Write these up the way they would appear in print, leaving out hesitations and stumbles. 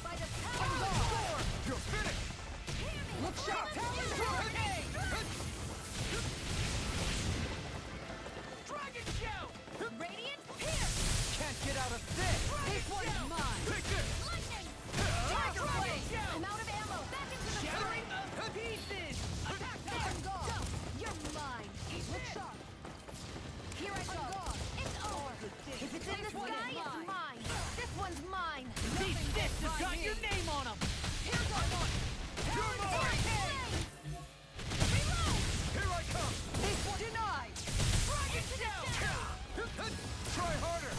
by the power of God! You're finished! Look sharp! Dragon Show! Radiant Pierce! Can't get out of this! This one's mine! Take this! Lightning! Tiger Blade! Blade! I'm out of ammo! Back into the Shattering fray! of pieces! Attack there! On guard! You're mine! Look sharp! Here I go! It's over! If it's in the sky, it's mine! This one's mine! These fists have got your name on them! Here's our one! You're mine! Hurricane! Reload! Here I come! This one denied! Dragon Show! Try harder!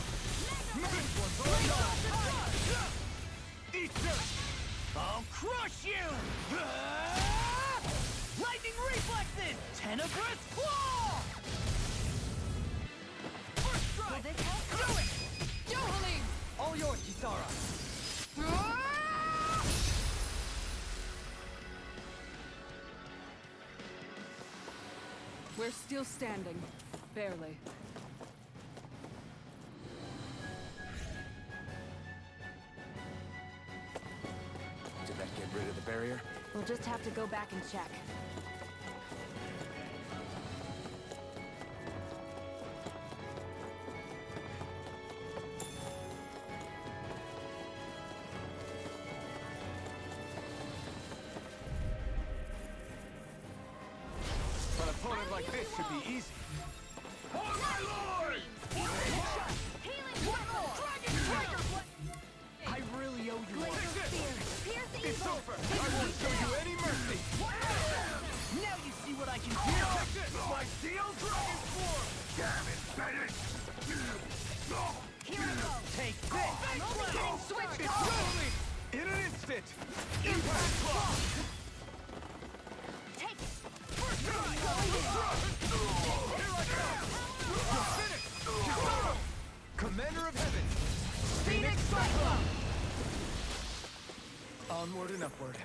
This one's all yours! Eat this! I'll crush you! Lightning reflexes! Tenebrous claw! First Will strike! this help? Do it! Johalim! All yours, Kisara! We're still standing. Barely. Did that get rid of the barrier? We'll just have to go back and check. An opponent like this should be easy. On my lord! Healing circle! Dragon Tiger Show! Blade! I really owe you one. Glacier Spear! Pierce the It's evil! over! I won't show you any mercy! Now you see what I can do! Take this! My steel dragon form! Damn it, Bennett! Here I go! Take this! Switch! It's only in an instant! Impact Claw! Take it! First strike! Here I come! You're finished! Kisara! Commander of Heaven! Phoenix Cyclone! Onward and upward.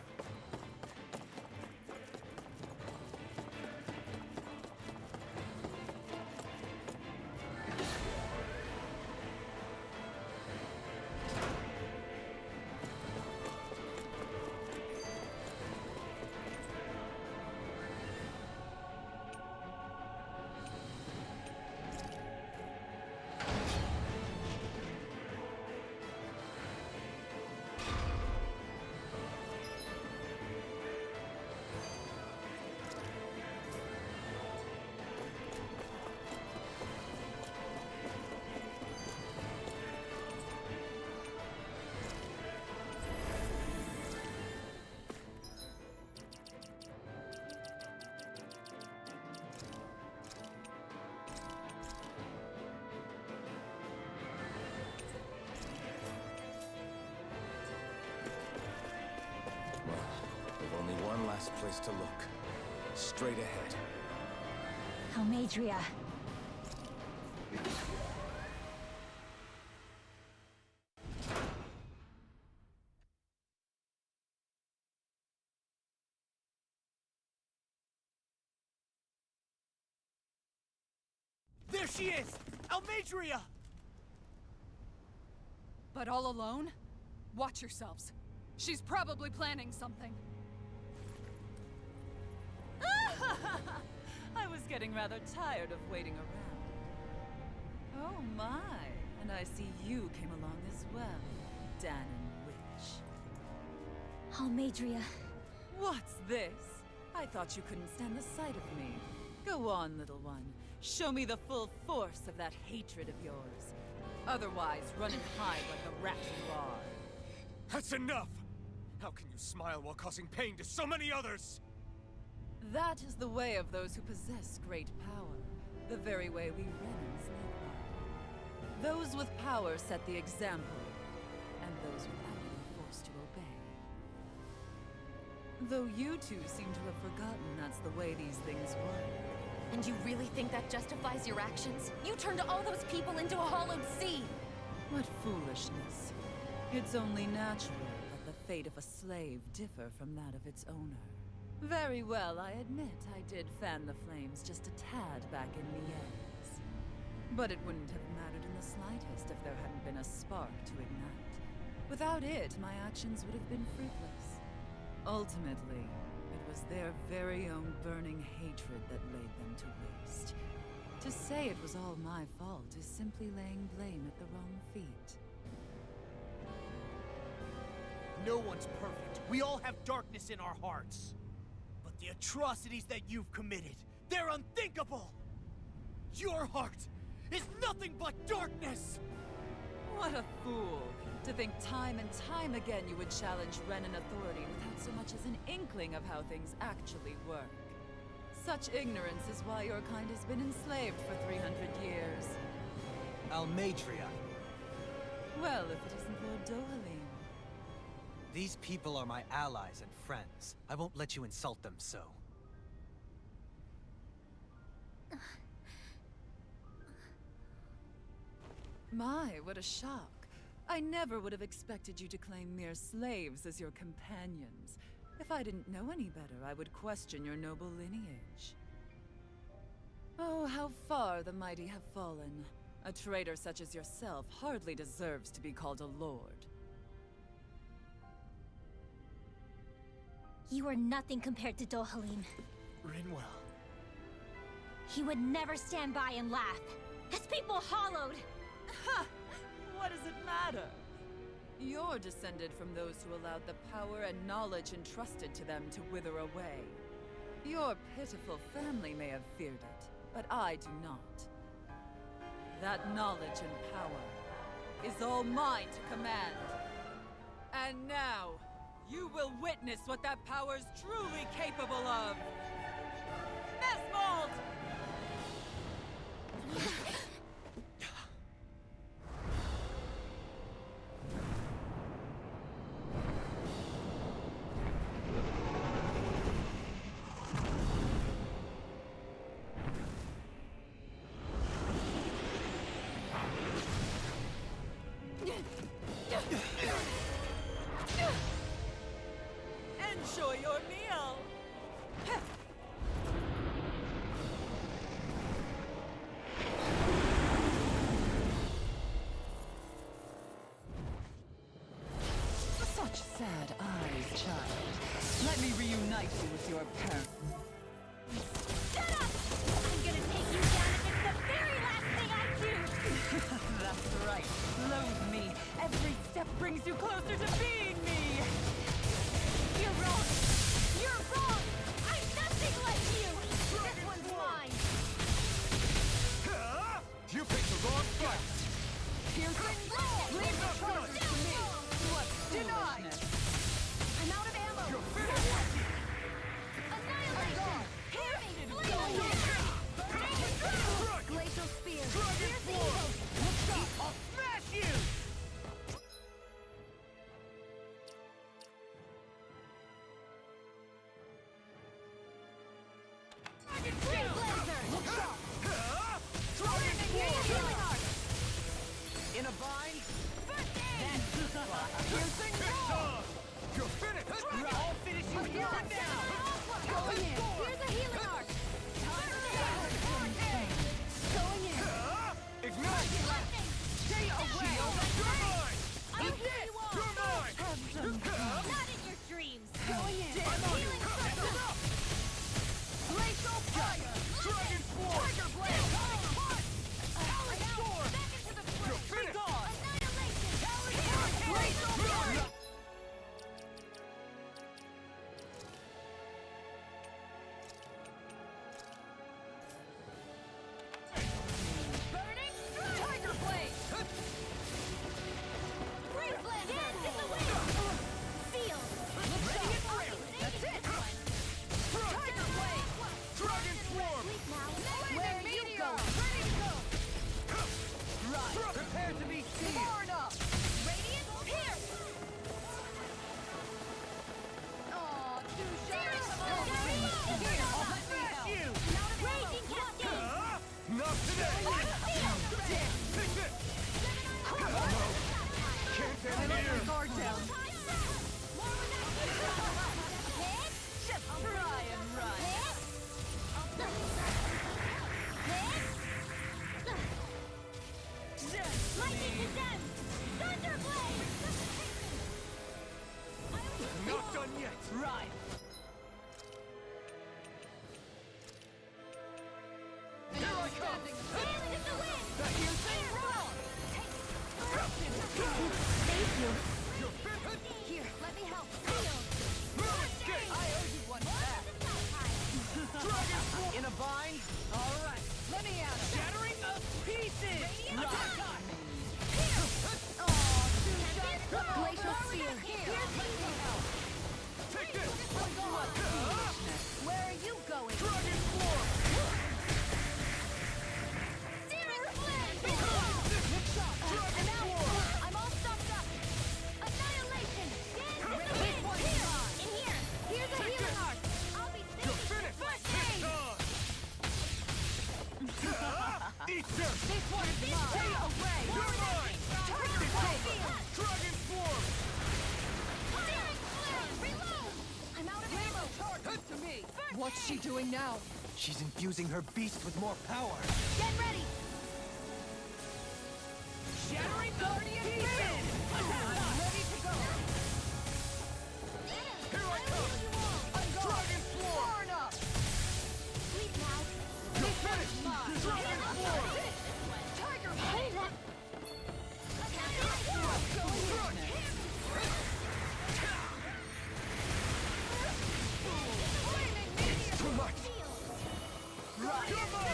We've only one last place to look. Straight ahead. Almadria. There she is! Almadria! But all alone? Watch yourselves. She's probably planning something. I was getting rather tired of waiting around. Oh my, and I see you came along as well, Dahnan Witch. Almadria. What's this? I thought you couldn't stand the sight of me. Go on, little one. Show me the full force of that hatred of yours. Otherwise, run and hide like the rat you are. That's enough! How can you smile while causing pain to so many others? That is the way of those who possess great power. The very way we Renans live by. Those with power set the example, and those without it are forced to obey. Though you two seem to have forgotten that's the way these things work. And you really think that justifies your actions? You turned all those people into a hollowed sea! What foolishness. It's only natural that the fate of a slave differ from that of its owner. Very well, I admit I did fan the flames just a tad back in Miez. But it wouldn't have mattered in the slightest if there hadn't been a spark to ignite. Without it, my actions would have been fruitless. Ultimately, it was their very own burning hatred that laid them to waste. To say it was all my fault is simply laying blame at the wrong feet. No one's perfect. We all have darkness in our hearts. But the atrocities that you've committed, they're unthinkable! Your heart is nothing but darkness! What a fool! To think time and time again you would challenge Renan authority without so much as an inkling of how things actually work. Such ignorance is why your kind has been enslaved for 300 years. Almeidria. Well, if it isn't Lord Dohalim. These people are my allies and friends. I won't let you insult them so. My, what a shock. I never would have expected you to claim mere slaves as your companions. If I didn't know any better, I would question your noble lineage. Oh, how far the mighty have fallen. A traitor such as yourself hardly deserves to be called a lord. You are nothing compared to Dohalim. Rinwell. He would never stand by and laugh. His people hollowed! Ha! What does it matter? You're descended from those who allowed the power and knowledge entrusted to them to wither away. Your pitiful family may have feared it, but I do not. That knowledge and power is all mine to command. And now, you will witness what that power's truly capable of. Nesmold! Enjoy your meal! Such sad eyes, child. Let me reunite you with your parents. Shut up! I'm gonna take you down if it's the very last thing I do! That's right. Loathe me. Every step brings you closer to being me! You're wrong! You're wrong! I'm nothing like you! This one's mine! You picked the wrong fight! Piercing! Leave the charges to me! What foolishness! I'm out of ammo! You're finished! Annihilation! Hear me! Flame Go! away! Glacial spear! Here's the evil! Let's go! I'll smash you! Flame blazer! Dragon Healing arc! In a bind? First aid! Piercing Victor! You're finished! I'll finish you here and now! Going in! Here's a healing arc! Going in! Ignite! Lightning! Stay away! You're mine! I'll heal you all! You're mine! Not in your dreams! Going in! I'm on you! Healing circle! Glacial fire! Dragon Swarm! Tiger blade! Howling storm! Back into the You're fray! finished! Annihilation! Glacial fury! Burning strike! Tiger blade! Freeze blaster! Dance in the wind! Sealed! Ready and ready! That's it! Tiger blade! Dragon Swarm! Sleep now! What's she doing now? She's infusing her beast with more power. Get ready! Shattering Guardian Beacon! I'm ready to go. Here I come! Dragon Swarm! Far enough. Sleep now. You're finished! Dragon Swarm! Tiger Blade! Too much! Come on!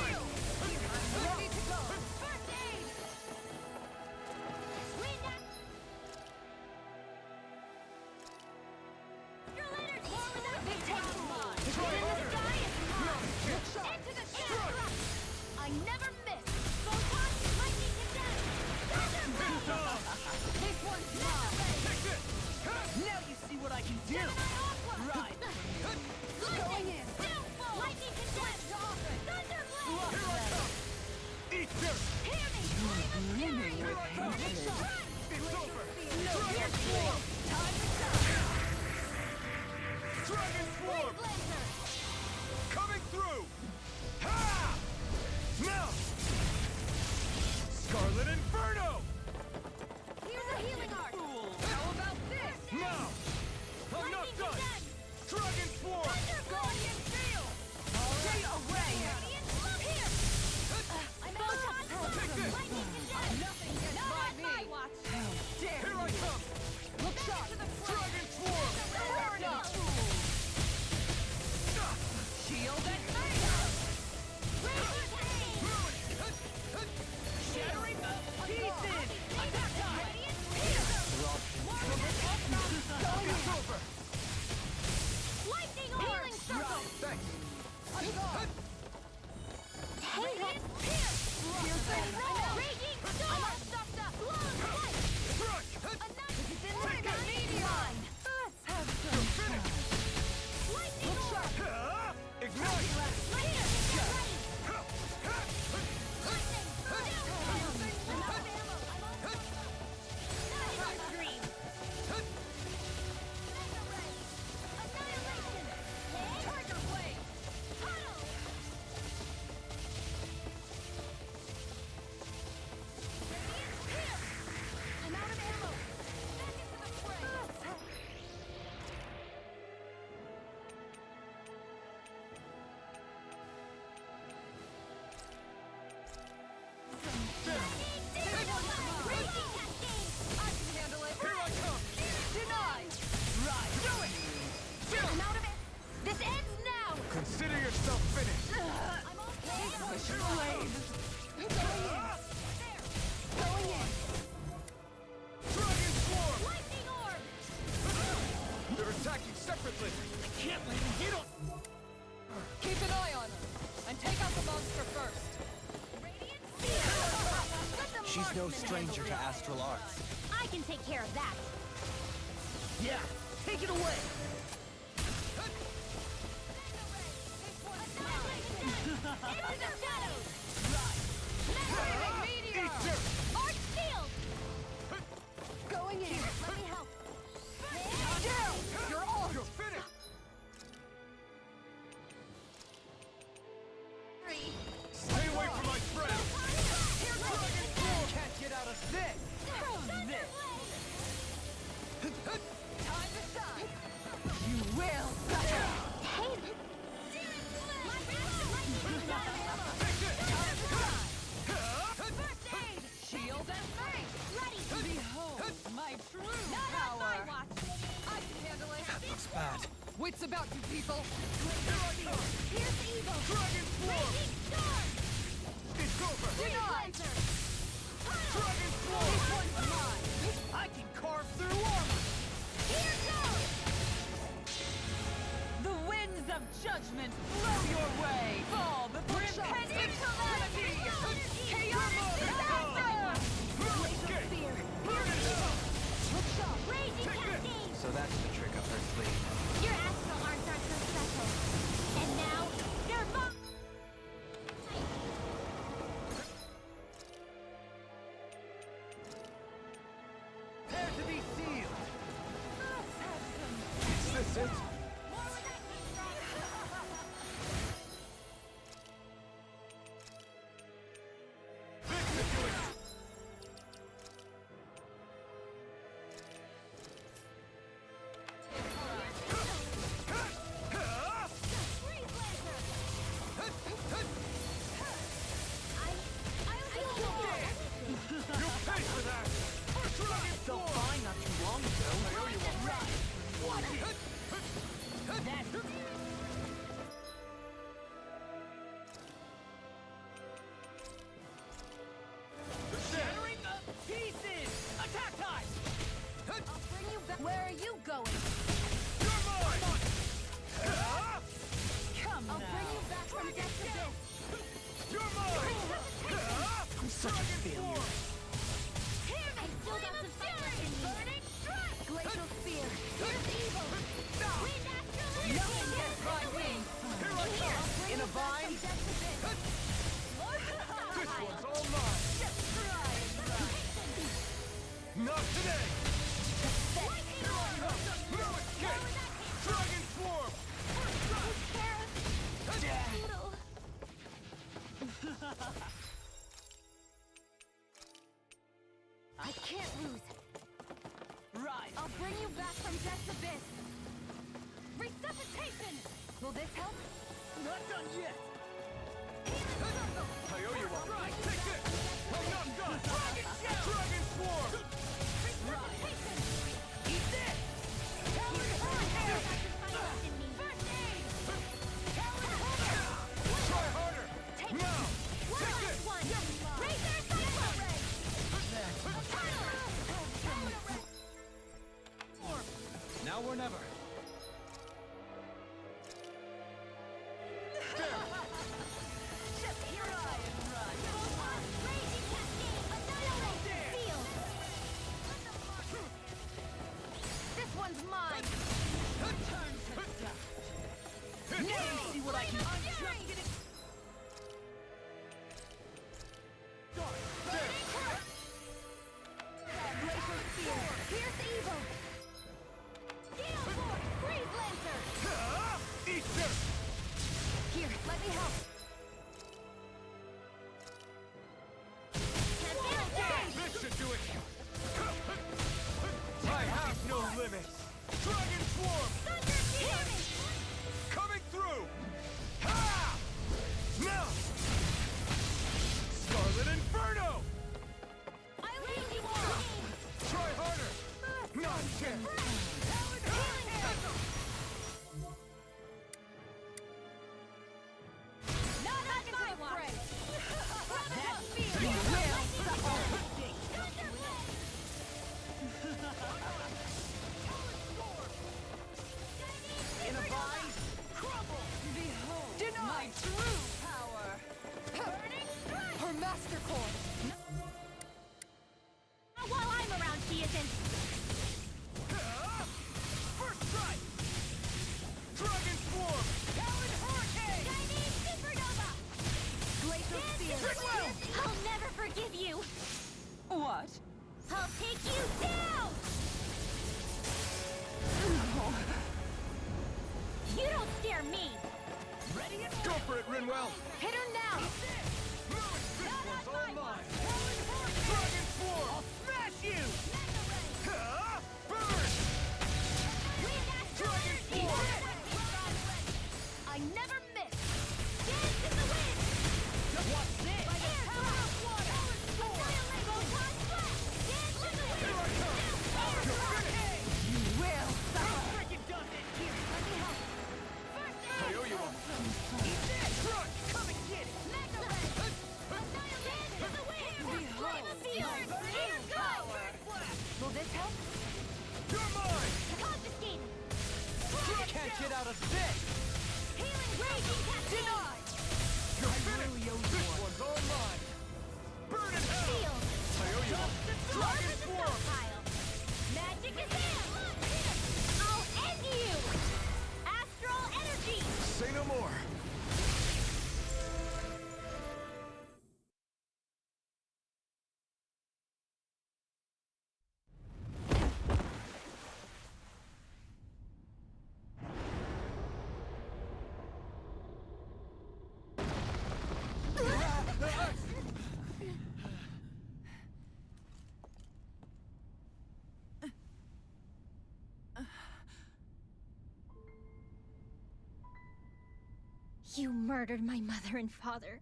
Ready to go. First aid! Wind up! Your letters! More without me! Try In the harder! sky is mine! Into the sky! I never miss! Photon, lightning condemned! Thunder blade! This one's mine. Take this! Now you see what I can do! Right! Going in! Downfall! Lightning condemned! Thunder blade! Here I come! Eat dirt! Hear me! Here I come! It's over! No, Dragon Swarm! Time to shine! Dragon Swarm! Blazer! Coming through! Ha! Now! Scarlet Inferno! Here's a healing art! How about this? Now! I'm not Lightning done! condemned! Dragon Swarm! Thunder Guardian Field! Already away. Radiant, look here! I'm Photon Take this! Lightning condemned! Nothing gets Not by on me. my watch! Dare. Here I come! Look sharp. Dragon Swarm! Fair enough. Shield and Shattering Pieces! It's over! Lightning healing circle! Thanks! Radiant pierce! Raging storm! I'm unstuffed up! Blown light! Crush! Enough! It's in the Take sky! it! Mine! Let's have some fun. Lightning orb! Ah! Ignite! Here! Get ready! Lightning! I'm out of ammo! I'm almost Silent Dream! Mega Ray! Annihilation! Tiger Blade! Huddle! Radiant Pierce! I'm out of ammo! Back into the fray! Raging Cascade! I can handle it. Here I come! Denied. Right! Do it! I'm out of it! This ends now! Consider yourself finished! I'm all Blade. Going in! Dragon Swarm! Lightning orb! They're attacking separately! Can't let him hit him! Keep an eye on her. And take out the monster first. Radiant Spear! Let the She's no marksman stranger to handle it. astral arts. I can take care of that. Yeah! Take it away! Into the shadows! Eat dirt! Arch shield! Going in. Let me help. Down. You're off. You're finished! Three. Stay away from my friend! Dragon Swarm can't get out of this! Thunder Blade! Time to shine. You will suffer. Hate it. Searing Blade! My lightning not ammo! Take this! First aid! Shield and face. Ready! Behold my true Not on my power. watch! I can handle it. Looks bad. Wits about you people. Here's evil! Dragon Swarm! Raging storm! It's over! Denied. Dragon Swarm! This one's mine. I can carve through armor! Here goes! The winds of judgment blow your way. Fall before impending calamity. Chaotic disaster. Escape! Fear! Here evil! Raging cascade! So that's the trick up her sleeve. Your astral arts aren't so special. And now, Nirvana! Prepare to be sealed! Is this it? More with that Where are you going? You're mine! I'll bring you back from death's abyss. You're mine! I'm such a failure. Hear me! I still got some fire in me. Burning strike! Glacial spear. Here's evil. Wind astral energy. Nothing gets my wing. Here I come! In a vine? This one's all mine! Not today! No escape! Dragon Swarm! I can't lose. Rise. I'll bring you back from death's abyss. Resuscitation! Will this help? Not done yet. I owe you one! Take this! I'm not done! Dragon Swarm! Resuscitation! Eat this. First aid! Try harder! Take Now! one Take last this! one! Razor Cyclone! Now or never. Raging Cascade! Annihilate! Seal! This one's mine! Now see what I can. I'm just getting. Glacial Spear! Pierce evil! Gale Force! Freeze Lancer! Eat this! Here, let me help! This should do it! I have no limits! Dragon Swarm! Thunder Damage! Coming through! Ha! Now! Scarlet Inferno! I'll lead you on! Try harder! Nonsense! Not on my watch! That spear! You will suffer. Thunder Blade! In a vine. Crumble. Behold my true power! Burning Strike! Her Master Core! While I'm around, she isn't! First strike! Dragon Swarm! Talon Hurricane. Chinese Supernova! Glacial Spear! I'll never forgive you! What? I'll take you down! You don't scare me! Ready and Go for it, Rinwell! Hit her now! This one's all mine! Talon Hurricane. Dragon Swarm! I'll smash you. Ha! Burn! Dragon Swarm! I never miss! Dance in the wind! What's this? Here I come! You're finished! You will suffer. Freaking does it. Here. I owe you one! Eat this. Crush! Come and get it. Will this help? You're mine! Confiscated! Can't get out of this! Healing Raging Cascade! You're finished! This one's all mine! Burn in hell! Shield! I owe you one! Dragon Swarm! Stockpile! Magic is in! I'll end you! Astral Energy! Say no more! You murdered my mother and father.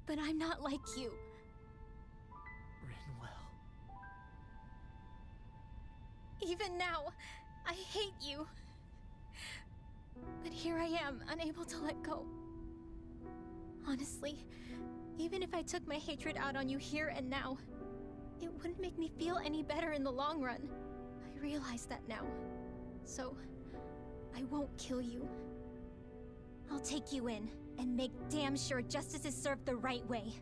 But I'm not like you. Rinwell. Even now, I hate you. But here I am, unable to let go. Honestly, even if I took my hatred out on you here and now, it wouldn't make me feel any better in the long run. I realize that now. So, I won't kill you. I'll take you in and make damn sure justice is served the right way.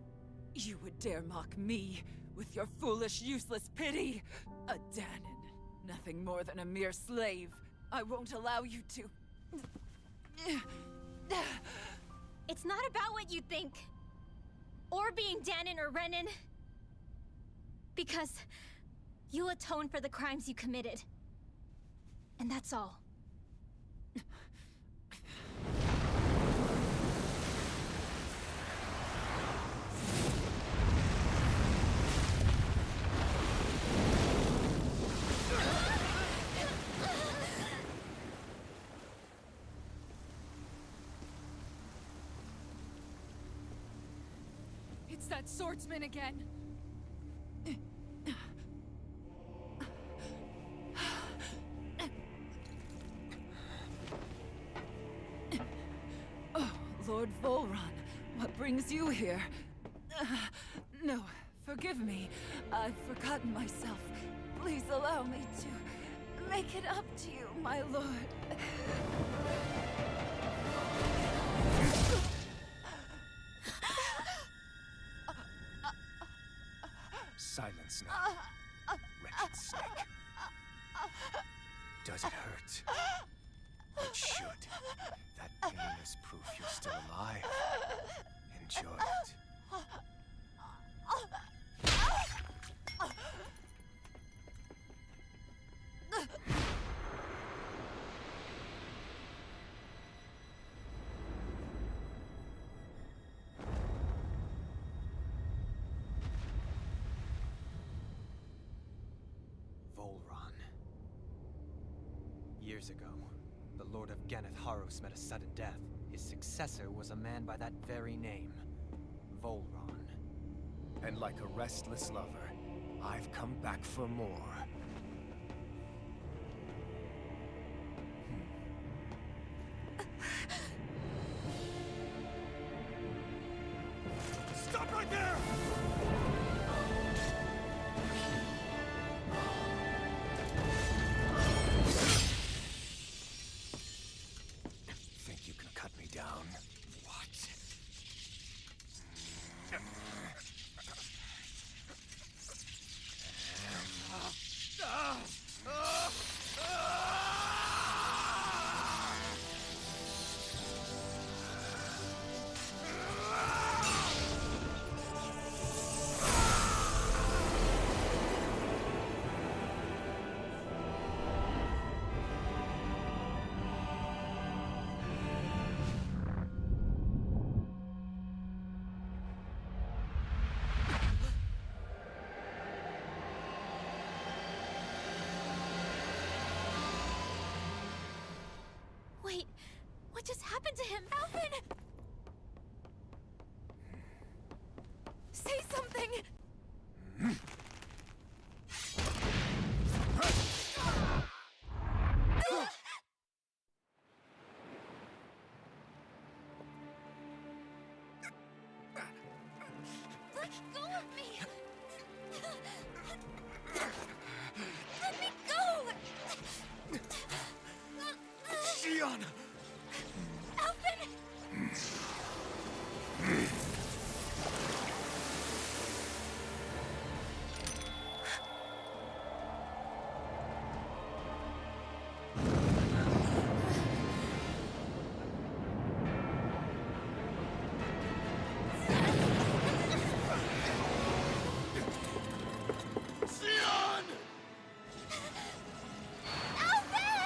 You would dare mock me with your foolish, useless pity? A Dahnan, nothing more than a mere slave. I won't allow you to... It's not about what you think. Or being Dahnan or Renan. Because you'll atone for the crimes you committed. And that's all. It's that swordsman again. Oh, Lord Volron, what brings you here? No, forgive me. I've forgotten myself. Please allow me to make it up to you, my lord. Silence now, wretched snake. Does it hurt? It should. That pain is proof you're still alive. Enjoy it. Volron. Years ago, the Lord of Ganeth Haros met a sudden death. His successor was a man by that very name, Volron. And like a restless lover, I've come back for more. Stop right there! Think you can cut me down? What? Wait, what just happened to him? Alvin! Say something! Let go of me! Let me go! Xion! Alvin! Xion! Alvin!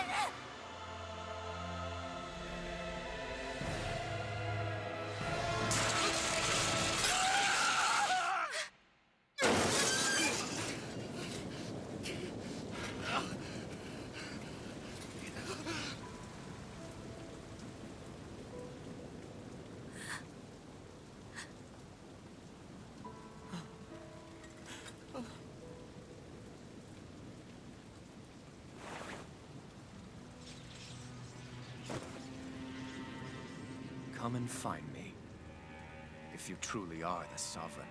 Come and find me, if you truly are the Sovereign.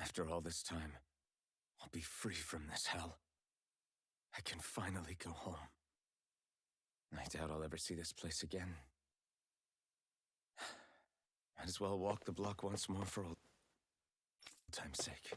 After all this time, I'll be free from this hell. I can finally go home. I doubt I'll ever see this place again. Might as well walk the block once more for old time's sake.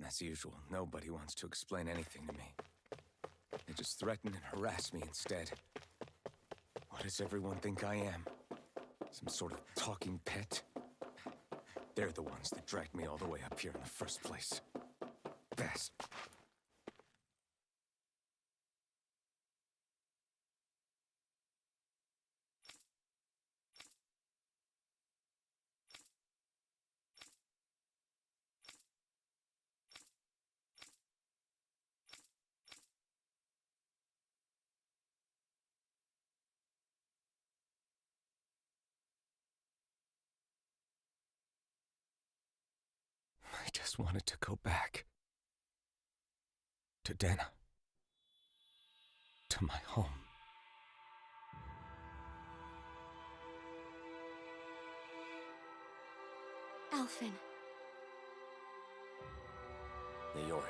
As usual, nobody wants to explain anything to me. They just threaten and harass me instead. What does everyone think I am? Some sort of talking pet? They're the ones that dragged me all the way up here in the first place. Best. I just wanted to go back. To Dena. To my home. Alphen. Leori.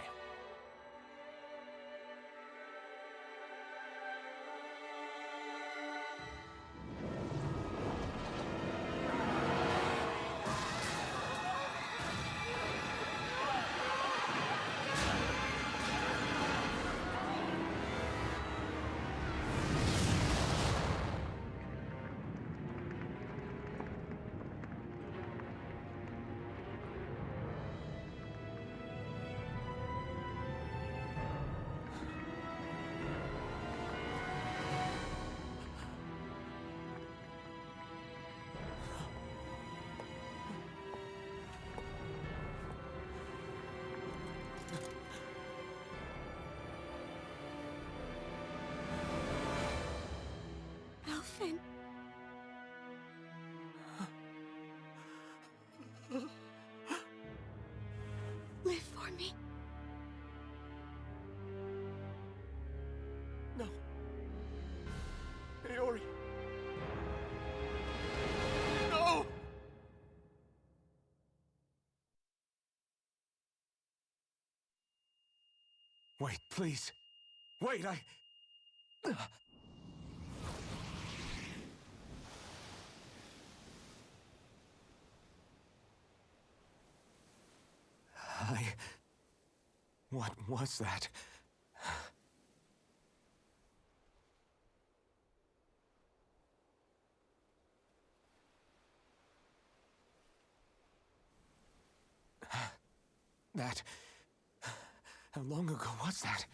Alphen. Live for me. No. Leori. No! Wait, please. Wait, What was that? That... How long ago was that?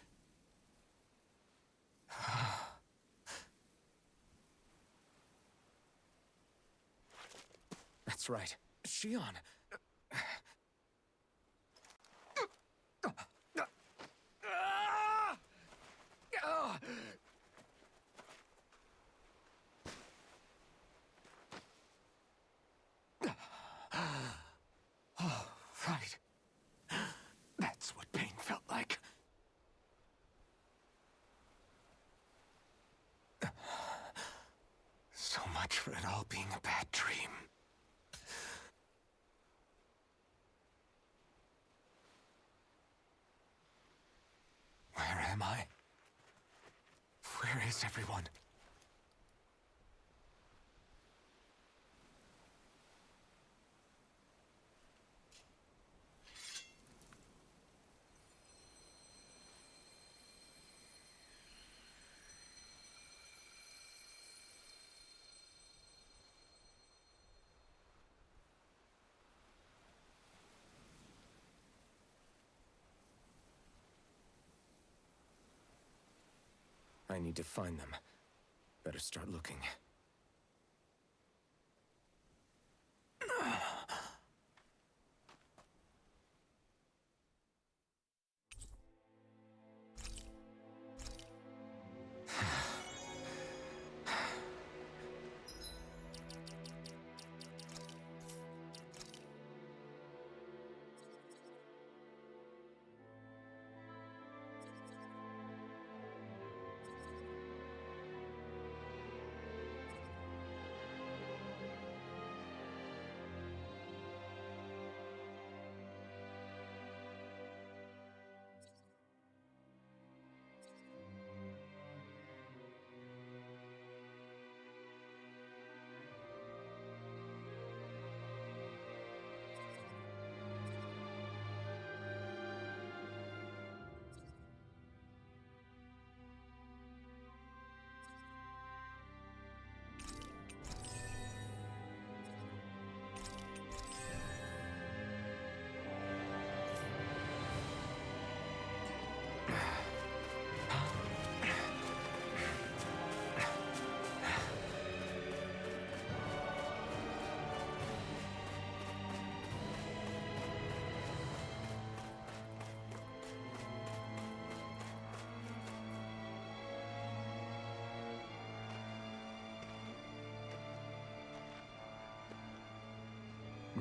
That's right. Shion. Oh, right. That's what pain felt like. So much for it all being a bad dream. Where am I? Where is everyone? I need to find them. Better start looking.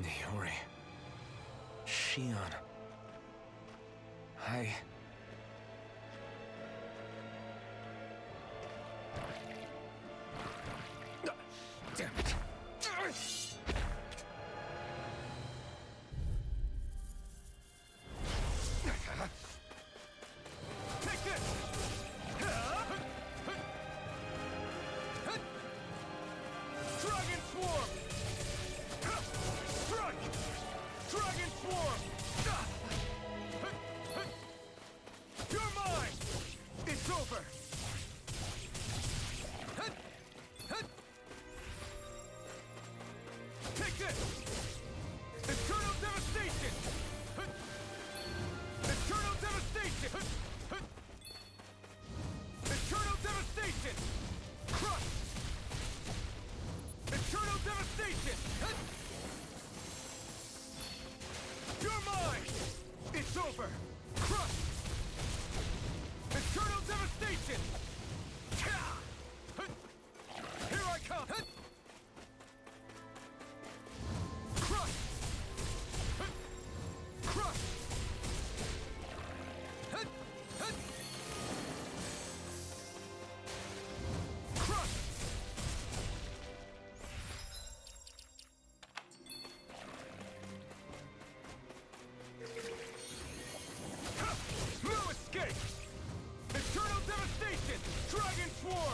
Niori. Shion. Damn it. Take this! Dragon Swarm! Strike! Dragon Swarm! You're mine! It's over! Take this! Eternal Devastation! Eternal Devastation! Eternal Devastation! Crush! Eternal Devastation! You're mine! It's over! Crush! Eternal Devastation! Here I come! Crush! Crush! Crush! No escape! Eternal Devastation! Dragon Swarm!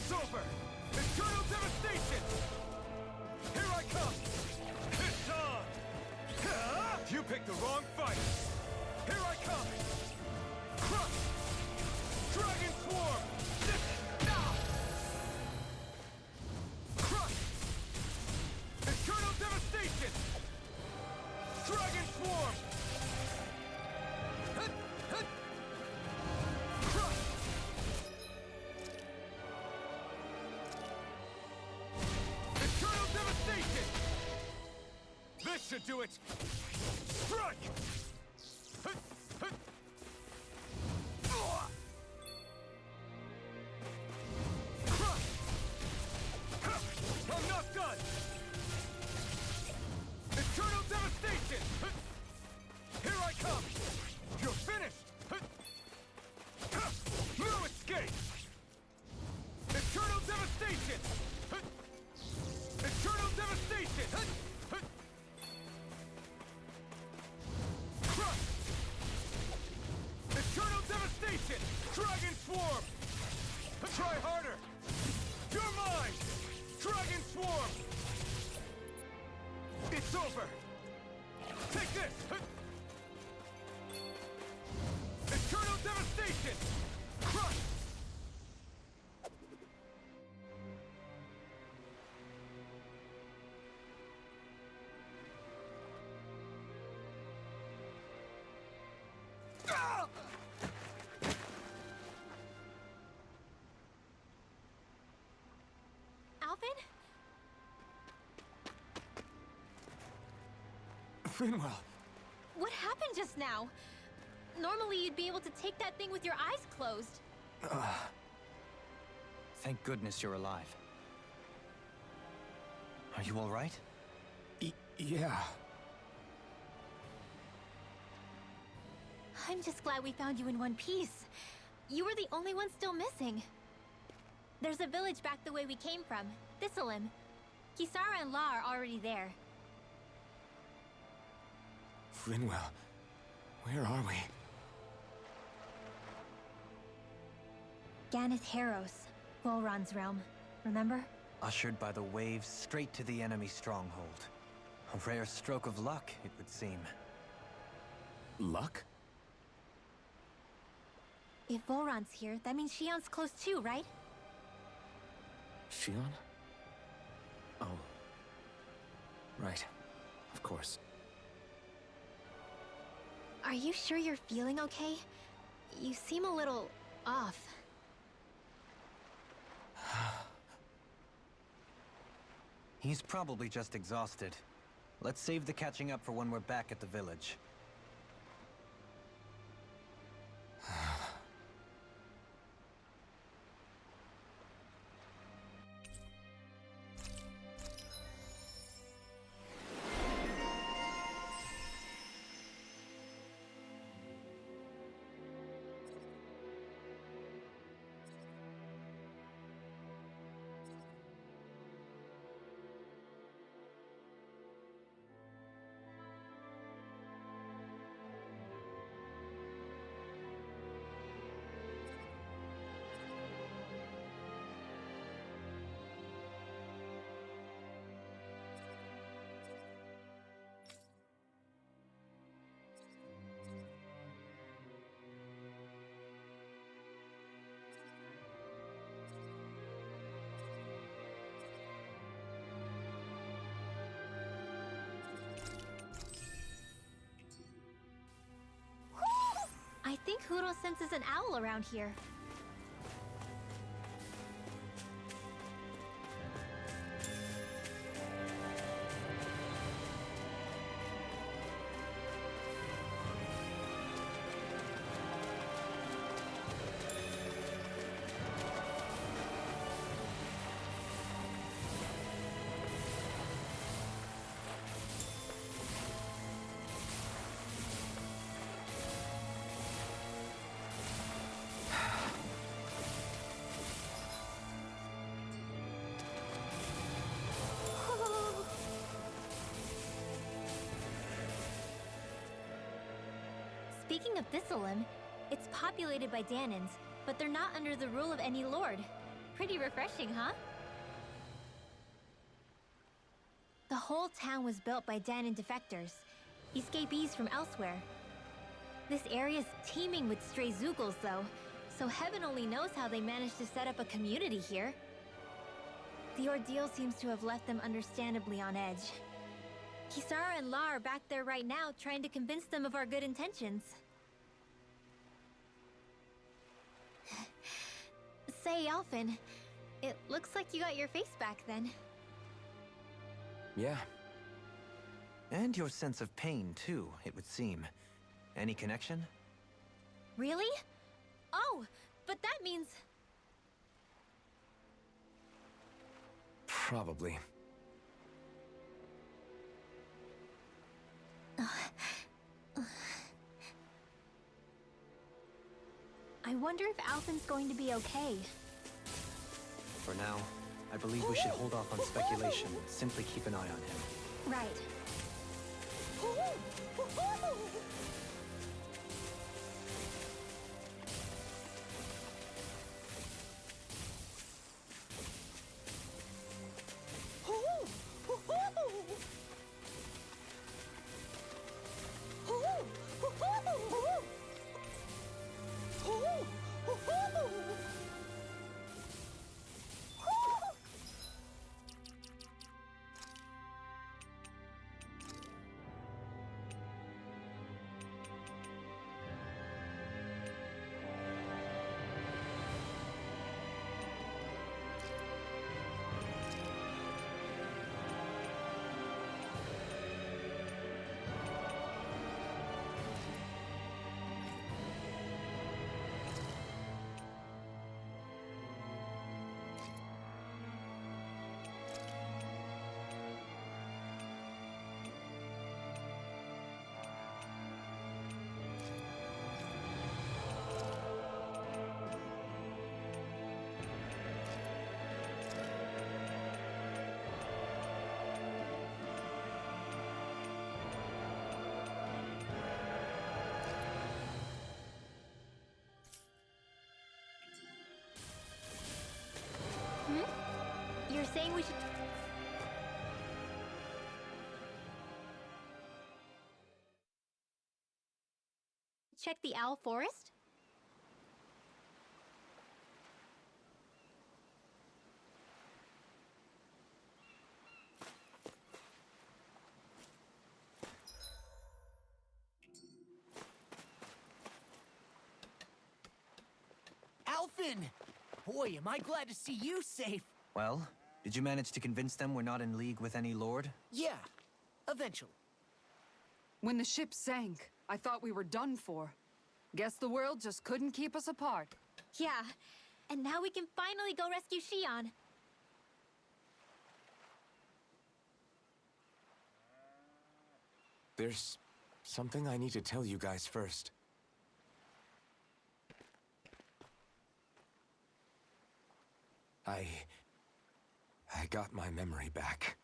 It's over! Eternal devastation! Here I come! It's on! You picked the wrong fight! Here I come! Crush! Dragon Swarm! Crush! Eternal devastation! Dragon Swarm! Crush! Eternal devastation! This should do it! Strike! Crush! I'm not done! Eternal devastation! Here I come! You're finished! No escape! Eternal devastation! Eternal devastation! Crush! Eternal devastation! Dragon Swarm! Try harder! You're mine! Dragon Swarm! It's over! Take this! Eternal devastation! Crush! Ah! Alvin? Finwell! What happened just now? Normally you'd be able to take that thing with your eyes closed. Thank goodness you're alive. Are you all right? Yeah. I'm just glad we found you in one piece. You were the only one still missing. There's a village back the way we came from, Thistleim. Kisara and La are already there. Finwell, where are we? Ganeth Haros, Volron's realm. Remember? Ushered by the waves straight to the enemy stronghold. A rare stroke of luck, it would seem. Luck? If Volron's here, that means Shion's close too, right? Shion? Oh. Right. Of course. Are you sure you're feeling okay? You seem a little off. He's probably just exhausted. Let's save the catching up for when we're back at the village. I think Huro senses an owl around here. Speaking of Thistleim, it's populated by Dahnans, but they're not under the rule of any lord. Pretty refreshing, huh? The whole town was built by Danon defectors, escapees from elsewhere. This area's teeming with stray Zeugles, though, so heaven only knows how they managed to set up a community here. The ordeal seems to have left them understandably on edge. Kisara and La are back there right now, trying to convince them of our good intentions. Say, Alphen, it looks like you got your face back then. Yeah. And your sense of pain, too, it would seem. Any connection? Really? Oh, but that means... Probably. I wonder if Alphen's going to be okay. For now, I believe we should hold off on speculation and simply keep an eye on him. Right. You're saying we should... check the Owl Forest? Alphen! Boy, am I glad to see you safe. Well, did you manage to convince them we're not in league with any lord? Yeah, eventually. When the ship sank, I thought we were done for. Guess the world just couldn't keep us apart. Yeah, and now we can finally go rescue Xion. There's something I need to tell you guys first. I got my memory back.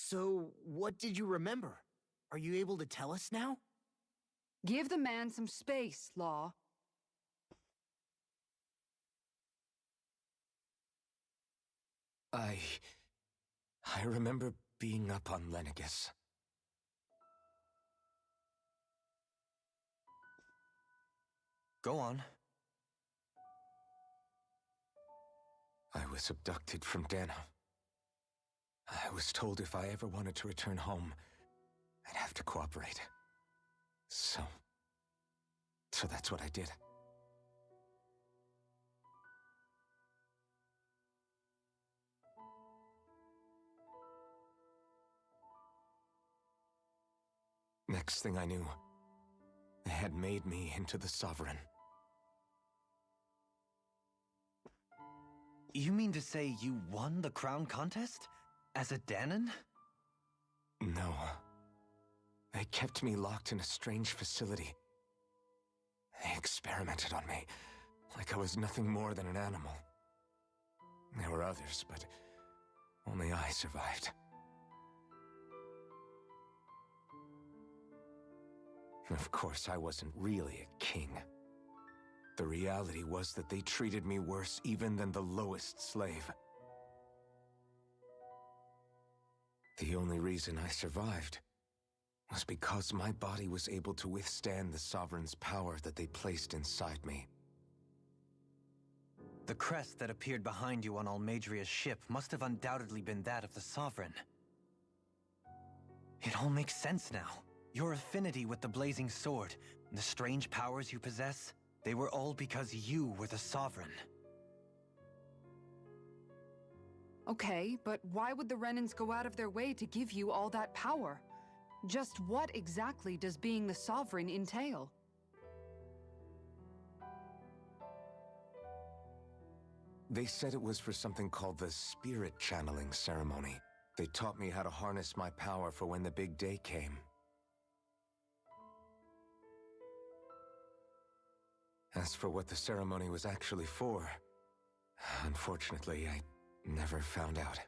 So, what did you remember? Are you able to tell us now? Give the man some space, Law. I remember being up on Lenegis. Go on. I was abducted from Dana. I was told if I ever wanted to return home, I'd have to cooperate. So that's what I did. Next thing I knew, they had made me into the Sovereign. You mean to say you won the crown contest? As a Dahnan? No. They kept me locked in a strange facility. They experimented on me, like I was nothing more than an animal. There were others, but only I survived. Of course, I wasn't really a king. The reality was that they treated me worse even than the lowest slave. The only reason I survived was because my body was able to withstand the Sovereign's power that they placed inside me. The crest that appeared behind you on Almadria's ship must have undoubtedly been that of the Sovereign. It all makes sense now. Your affinity with the Blazing Sword, and the strange powers you possess, they were all because you were the Sovereign. Okay, but why would the Renans go out of their way to give you all that power? Just what exactly does being the Sovereign entail? They said it was for something called the Spirit Channeling Ceremony. They taught me how to harness my power for when the big day came. As for what the ceremony was actually for, unfortunately, I never found out.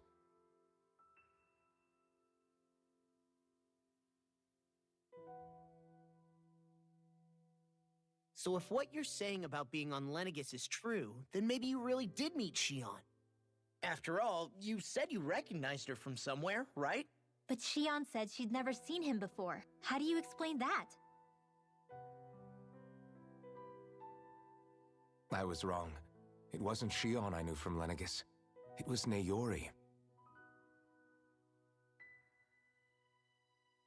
So if what you're saying about being on Lenegis is true, then maybe you really did meet Shion. After all, you said you recognized her from somewhere, right? But Shion said she'd never seen him before. How do you explain that? I was wrong. It wasn't Shion I knew from Lenegis. It was Naori.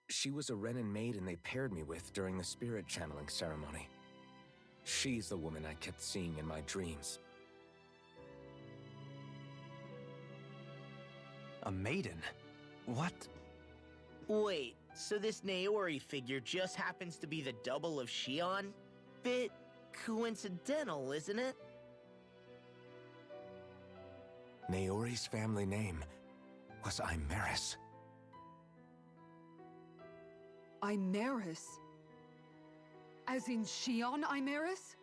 She was a Renan maiden they paired me with during the spirit channeling ceremony. She's the woman I kept seeing in my dreams. A maiden? What? Wait, so this Naori figure just happens to be the double of Shion? Bit coincidental, isn't it? Naori's family name was Imeris. Imeris? As in Shion Imeris?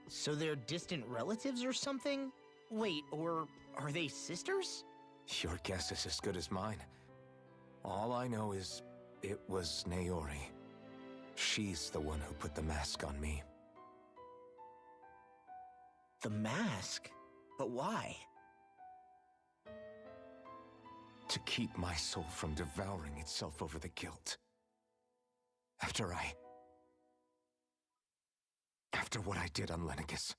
So they're distant relatives or something? Wait, or are they sisters? Your guess is as good as mine. All I know is it was Naori. She's the one who put the mask on me. The mask? But why? To keep my soul from devouring itself over the guilt. After what I did on Lenegis.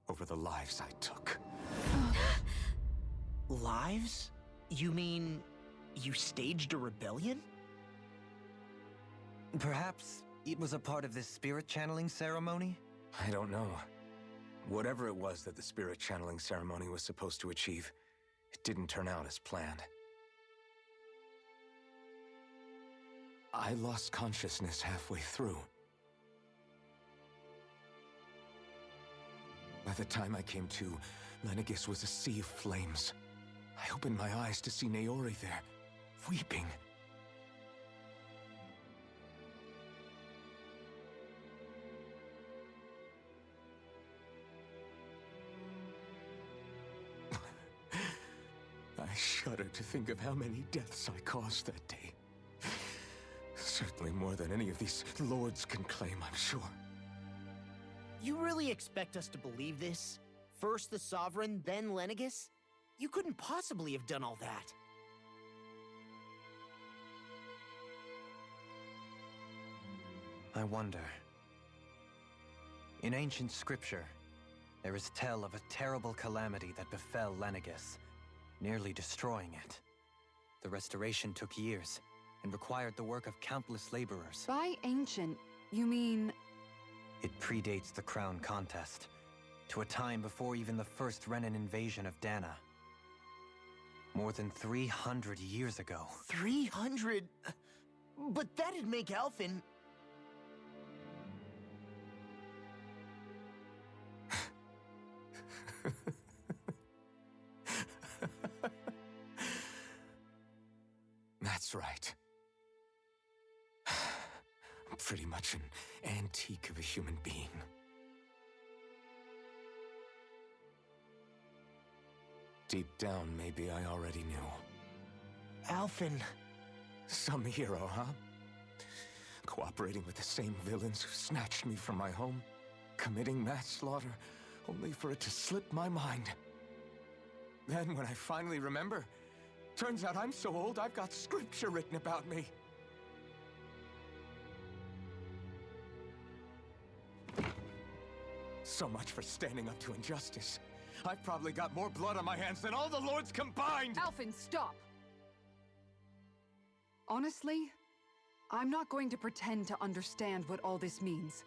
Over the lives I took. Lives? You mean you staged a rebellion? Perhaps it was a part of this spirit channeling ceremony? I don't know. Whatever it was that the spirit channeling ceremony was supposed to achieve, it didn't turn out as planned. I lost consciousness halfway through. By the time I came to, Lenegis was a sea of flames. I opened my eyes to see Naori there, weeping. I shudder to think of how many deaths I caused that day. Certainly more than any of these lords can claim, I'm sure. You really expect us to believe this? First the Sovereign, then Lenegis? You couldn't possibly have done all that. I wonder. In ancient scripture, there is tell of a terrible calamity that befell Lenegis, nearly destroying it. The restoration took years, and required the work of countless laborers. By ancient, you mean... It predates the crown contest, to a time before even the first Renan invasion of Dahna. More than 300 years ago. 300? But that'd make Alphen... That's right. I'm pretty much an antique of a human being. Deep down, maybe I already knew. Alphen. Some hero, huh? Cooperating with the same villains who snatched me from my home, committing mass slaughter, only for it to slip my mind. Then, when I finally remember, turns out I'm so old I've got scripture written about me. So much for standing up to injustice. I've probably got more blood on my hands than all the lords combined! Alphen, stop! Honestly, I'm not going to pretend to understand what all this means.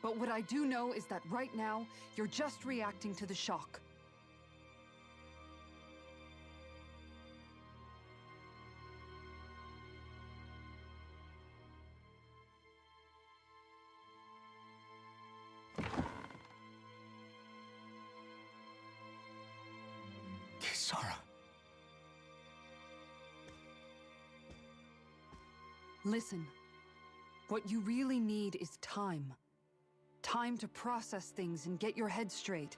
But what I do know is that right now, you're just reacting to the shock. Kisara. Listen, what you really need is time. Time to process things and get your head straight.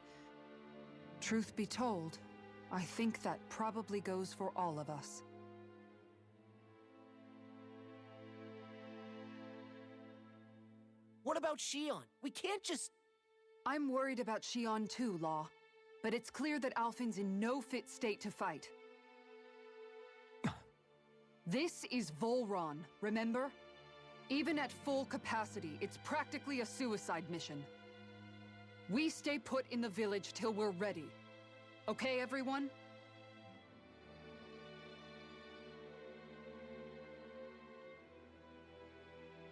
Truth be told, I think that probably goes for all of us. What about Shion? We can't just... I'm worried about Shion too, Law. But it's clear that Alphen's in no fit state to fight. This is Volron, remember? Even at full capacity, it's practically a suicide mission. We stay put in the village till we're ready. Okay, everyone?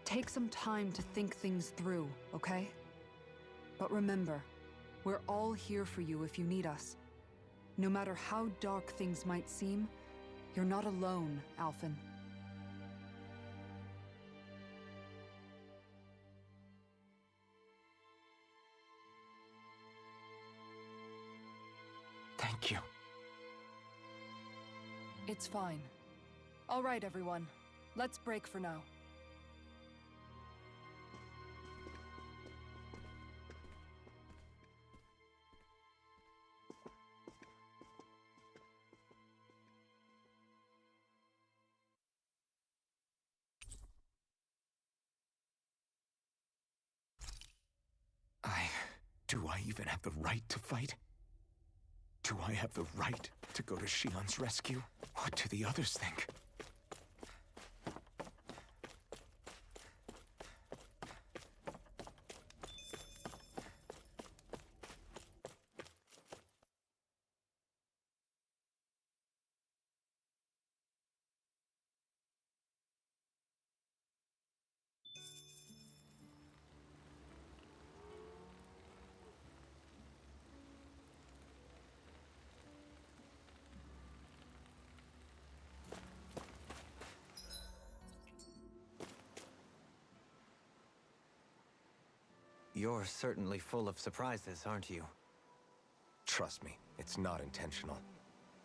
Take some time to think things through, okay? But remember, we're all here for you if you need us. No matter how dark things might seem, you're not alone, Alphen. Thank you. It's fine. All right, everyone. Let's break for now. Do I even have the right to fight? Do I have the right to go to Shion's rescue? What do the others think? You're certainly full of surprises, aren't you? Trust me, it's not intentional.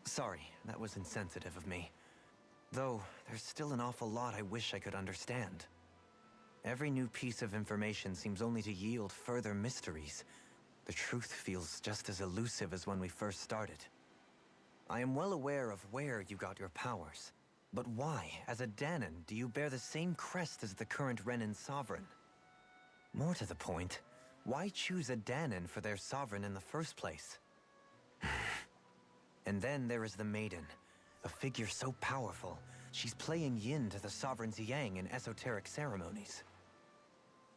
Sorry, that was insensitive of me. Though, there's still an awful lot I wish I could understand. Every new piece of information seems only to yield further mysteries. The truth feels just as elusive as when we first started. I am well aware of where you got your powers. But why, as a Dahnan, do you bear the same crest as the current Renan sovereign? More to the point, why choose a Dahnan for their sovereign in the first place? And then there is the Maiden, a figure so powerful, she's playing yin to the sovereign's yang in esoteric ceremonies.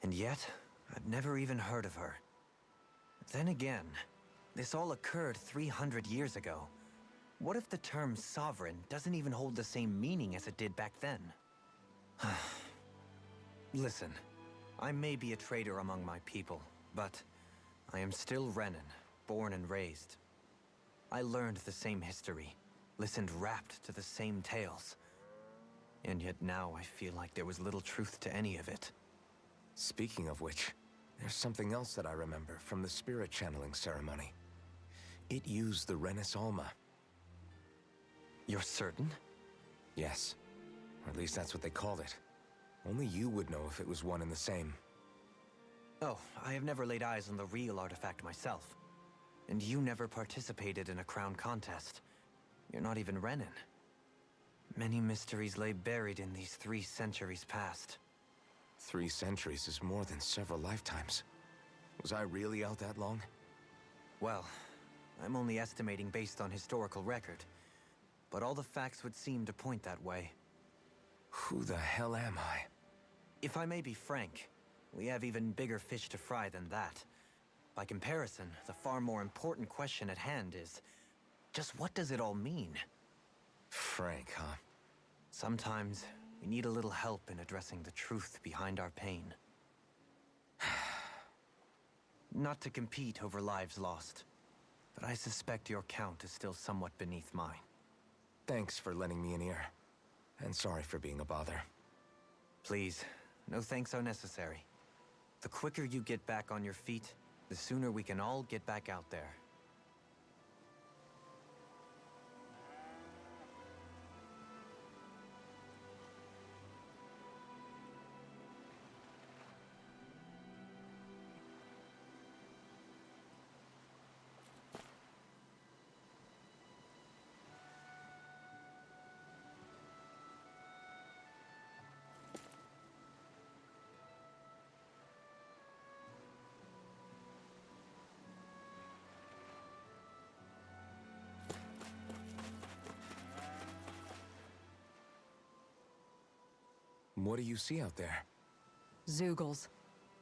And yet, I've never even heard of her. Then again, this all occurred 300 years ago. What if the term sovereign doesn't even hold the same meaning as it did back then? Listen. I may be a traitor among my people, but I am still Renan, born and raised. I learned the same history, listened rapt to the same tales. And yet now I feel like there was little truth to any of it. Speaking of which, there's something else that I remember from the spirit channeling ceremony. It used the Renis Alma. You're certain? Yes. Or at least that's what they called it. Only you would know if it was one and the same. Oh, I have never laid eyes on the real artifact myself. And you never participated in a crown contest. You're not even Renan. Many mysteries lay buried in these 3 centuries past. 3 centuries is more than several lifetimes. Was I really out that long? Well, I'm only estimating based on historical record. But all the facts would seem to point that way. Who the hell am I? If I may be frank, we have even bigger fish to fry than that. By comparison, the far more important question at hand is, just what does it all mean? Frank, huh? Sometimes, we need a little help in addressing the truth behind our pain. Not to compete over lives lost, but I suspect your count is still somewhat beneath mine. Thanks for lending me an ear. And sorry for being a bother. Please, no thanks are necessary. The quicker you get back on your feet, the sooner we can all get back out there. What do you see out there? Zeugles.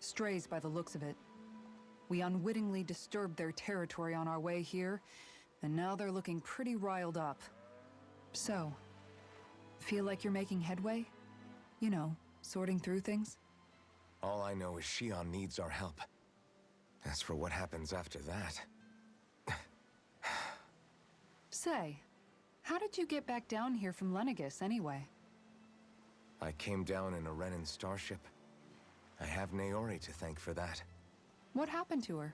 Strays by the looks of it. We unwittingly disturbed their territory on our way here, and now they're looking pretty riled up. So, feel like you're making headway? You know, sorting through things? All I know is Shion needs our help. As for what happens after that... Say, how did you get back down here from Lenegis, anyway? I came down in a Renan starship. I have Naori to thank for that. What happened to her?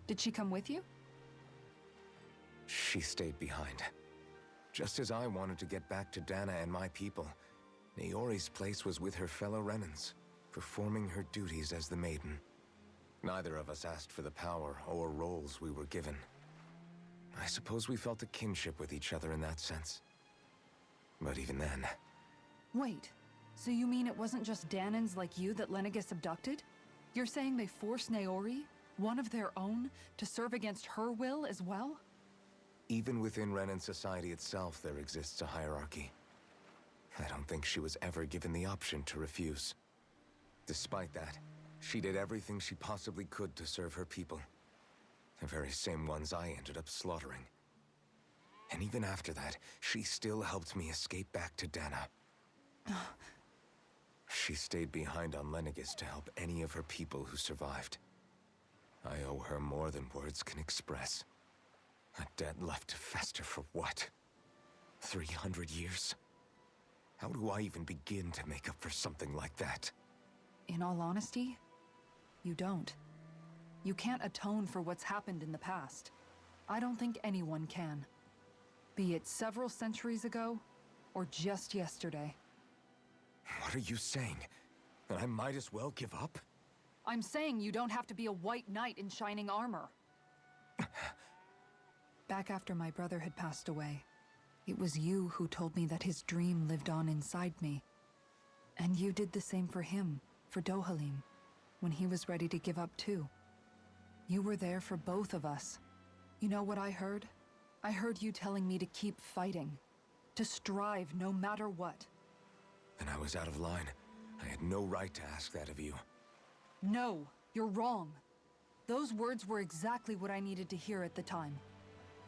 Did she come with you? She stayed behind. Just as I wanted to get back to Dana and my people, Naori's place was with her fellow Renans, performing her duties as the Maiden. Neither of us asked for the power or roles we were given. I suppose we felt a kinship with each other in that sense. But even then... Wait, so you mean it wasn't just Danans like you that Lenegis abducted? You're saying they forced Naori, one of their own, to serve against her will as well? Even within Renan society itself, there exists a hierarchy. I don't think she was ever given the option to refuse. Despite that, she did everything she possibly could to serve her people. The very same ones I ended up slaughtering. And even after that, she still helped me escape back to Dana. She stayed behind on Lenegis to help any of her people who survived. I owe her more than words can express. A debt left to fester for what? 300 years? How do I even begin to make up for something like that? In all honesty, you don't. You can't atone for what's happened in the past. I don't think anyone can. Be it several centuries ago, or just yesterday. What are you saying? That I might as well give up? I'm saying you don't have to be a white knight in shining armor. Back after my brother had passed away, it was you who told me that his dream lived on inside me. And you did the same for him, for Dohalim, when he was ready to give up too. You were there for both of us. You know what I heard? I heard you telling me to keep fighting. To strive no matter what. Then I was out of line. I had no right to ask that of you. No, you're wrong. Those words were exactly what I needed to hear at the time.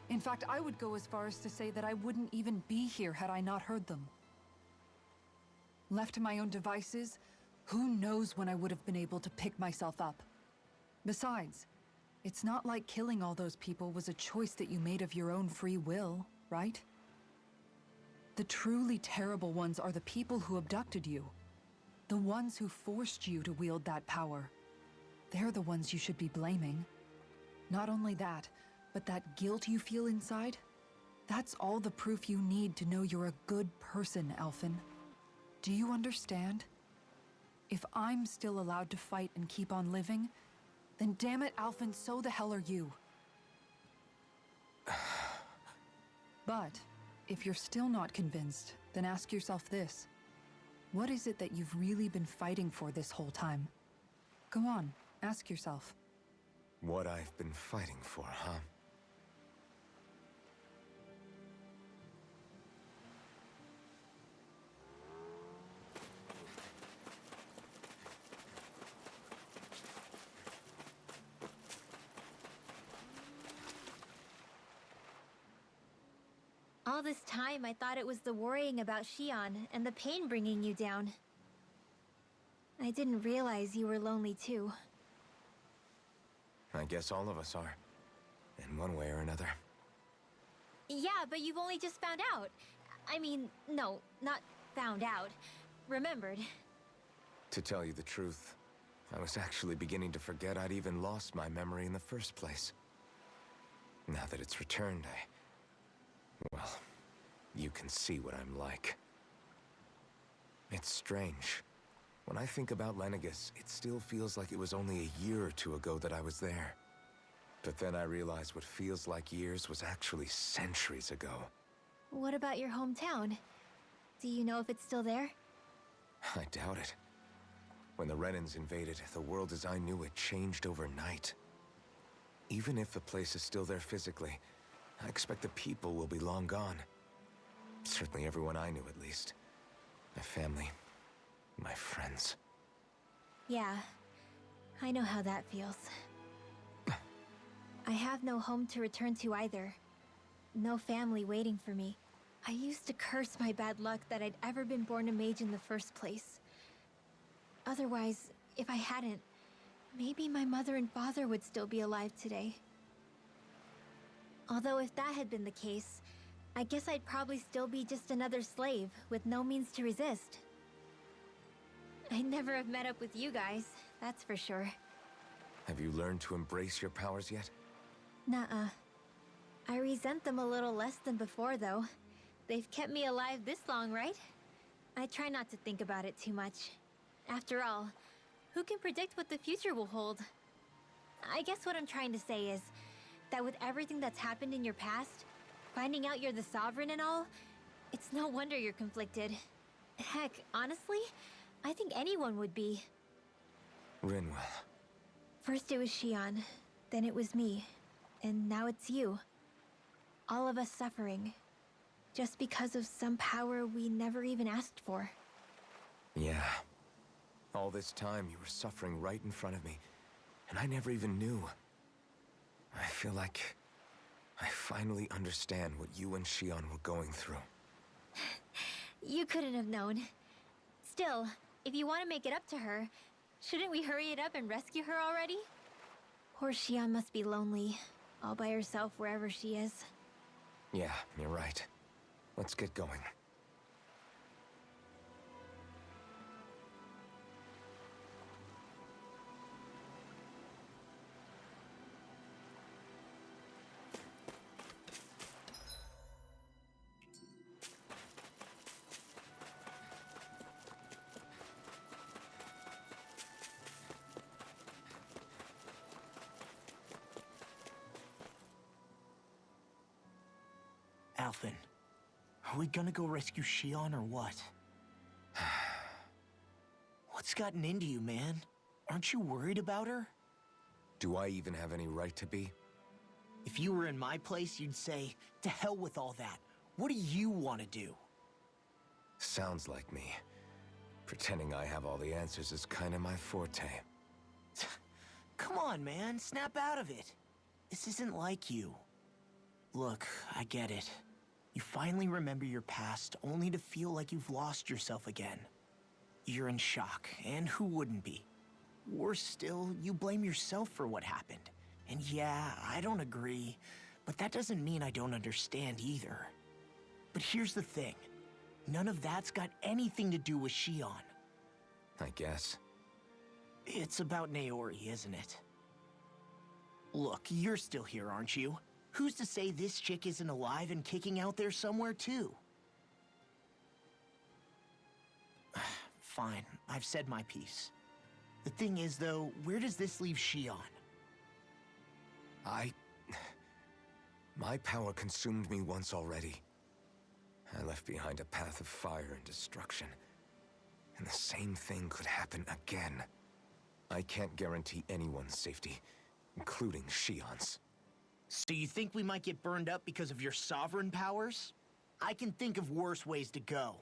In fact, I would go as far as to say that I wouldn't even be here had I not heard them. Left to my own devices, who knows when I would have been able to pick myself up. Besides, it's not like killing all those people was a choice that you made of your own free will, right? The truly terrible ones are the people who abducted you. The ones who forced you to wield that power. They're the ones you should be blaming. Not only that, but that guilt you feel inside, that's all the proof you need to know you're a good person, Alphen. Do you understand? If I'm still allowed to fight and keep on living, then damn it, Alphen, so the hell are you. But if you're still not convinced, then ask yourself this. What is it that you've really been fighting for this whole time? Go on, ask yourself. What I've been fighting for, huh? All this time, I thought it was the worrying about Shion and the pain bringing you down. I didn't realize you were lonely too. I guess all of us are. In one way or another. Yeah, but you've only just found out. I mean, no, not found out. Remembered. To tell you the truth, I was actually beginning to forget I'd even lost my memory in the first place. Now that it's returned, well, you can see what I'm like. It's strange. When I think about Lenegis, it still feels like it was only a year or two ago that I was there. But then I realized what feels like years was actually centuries ago. What about your hometown? Do you know if it's still there? I doubt it. When the Renans invaded, the world as I knew it changed overnight. Even if the place is still there physically, I expect the people will be long gone. Certainly everyone I knew, at least. My family, my friends. Yeah, I know how that feels. I have no home to return to either. No family waiting for me. I used to curse my bad luck that I'd ever been born a mage in the first place. Otherwise, if I hadn't, maybe my mother and father would still be alive today. Although if that had been the case, I guess I'd probably still be just another slave with no means to resist. I'd never have met up with you guys, that's for sure. Have you learned to embrace your powers yet? Nuh-uh. I resent them a little less than before, though. They've kept me alive this long, right? I try not to think about it too much. After all, who can predict what the future will hold? I guess what I'm trying to say is that with everything that's happened in your past, finding out you're the Sovereign and all, it's no wonder you're conflicted. Heck, honestly, I think anyone would be. Rinwell. First it was Shion, then it was me, and now it's you. All of us suffering, just because of some power we never even asked for. Yeah. All this time you were suffering right in front of me, and I never even knew. I feel like I finally understand what you and Shion were going through. You couldn't have known. Still, if you want to make it up to her, shouldn't we hurry it up and rescue her already? Poor Shion must be lonely, all by herself wherever she is. Yeah, you're right. Let's get going. Alphen, are we gonna go rescue Shion or what? What's gotten into you, man? Aren't you worried about her? Do I even have any right to be? If you were in my place, you'd say, to hell with all that. What do you want to do? Sounds like me. Pretending I have all the answers is kind of my forte. Come on, man, snap out of it. This isn't like you. Look, I get it. You finally remember your past, only to feel like you've lost yourself again. You're in shock, and who wouldn't be? Worse still, you blame yourself for what happened. And yeah, I don't agree, but that doesn't mean I don't understand either. But here's the thing. None of that's got anything to do with Shion. I guess. It's about Naori, isn't it? Look, you're still here, aren't you? Who's to say this chick isn't alive and kicking out there somewhere, too? fine. I've said my piece. The thing is, though, where does this leave Shion? My power consumed me once already. I left behind a path of fire and destruction. And the same thing could happen again. I can't guarantee anyone's safety, including Shion's. So you think we might get burned up because of your sovereign powers? I can think of worse ways to go.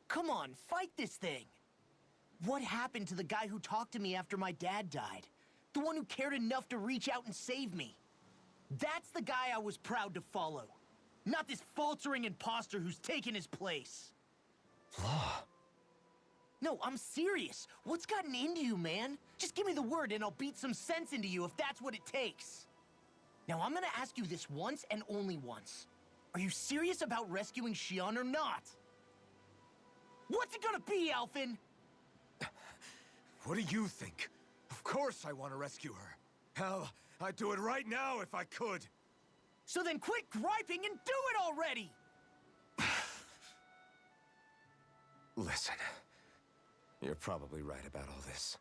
Come on, fight this thing! What happened to the guy who talked to me after my dad died? The one who cared enough to reach out and save me? That's the guy I was proud to follow. Not this faltering imposter who's taken his place. Law. No, I'm serious. What's gotten into you, man? Just give me the word and I'll beat some sense into you if that's what it takes. Now, I'm gonna ask you this once and only once. Are you serious about rescuing Shion or not? What's it gonna be, Alphen? What do you think? Of course I want to rescue her. Hell, I'd do it right now if I could. So then quit griping and do it already! Listen, you're probably right about all this.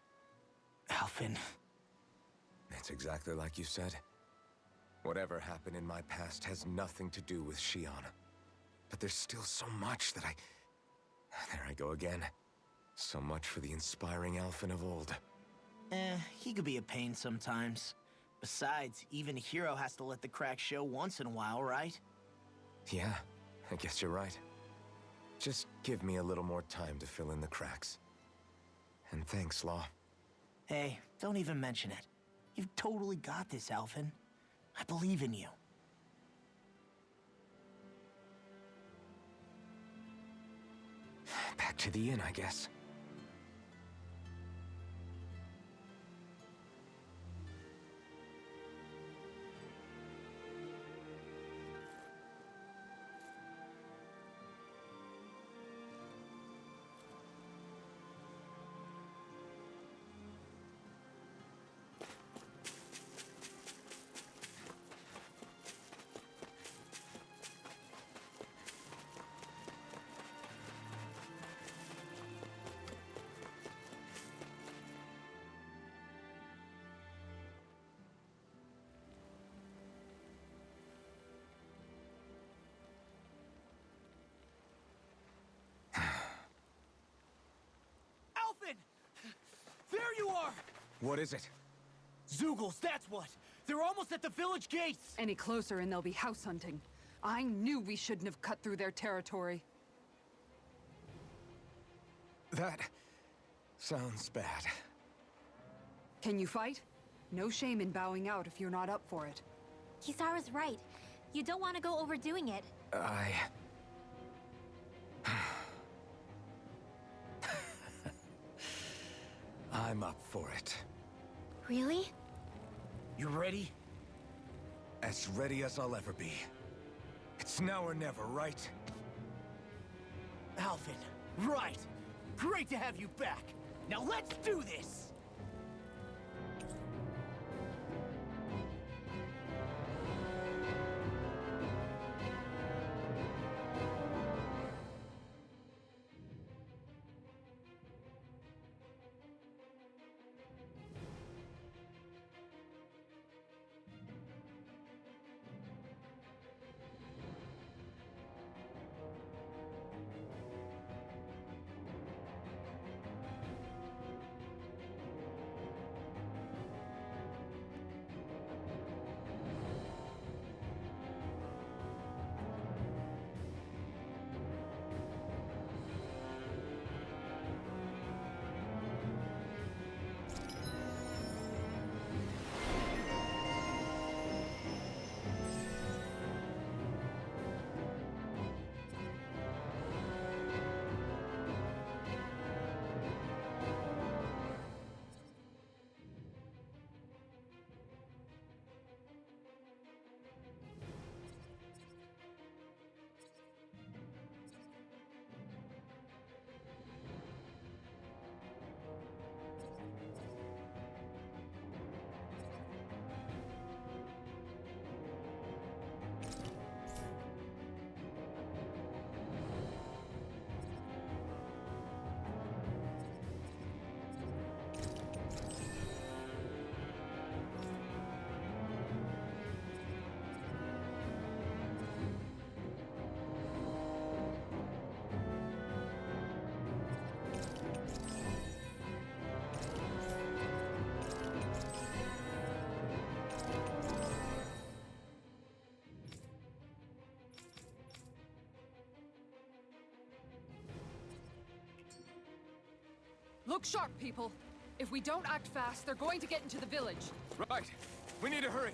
Alphen. It's exactly like you said. Whatever happened in my past has nothing to do with Shion. But there's still so much that There I go again. So much for the inspiring Alphen of old. He could be a pain sometimes. Besides, even a hero has to let the cracks show once in a while, right? Yeah, I guess you're right. Just give me a little more time to fill in the cracks. And thanks, Law. Hey, don't even mention it. You've totally got this, Alphen. I believe in you. Back to the inn, I guess. There you are! What is it? Zeugles, that's what! They're almost at the village gates! Any closer and they'll be house hunting. I knew we shouldn't have cut through their territory. That sounds bad. Can you fight? No shame in bowing out if you're not up for it. Kisara's right. You don't want to go overdoing it. I'm up for it. Really? You ready? As ready as I'll ever be. It's now or never, right? Alphen, right! Great to have you back! Now let's do this! Look sharp, people. If we don't act fast, they're going to get into the village. Right. We need to hurry.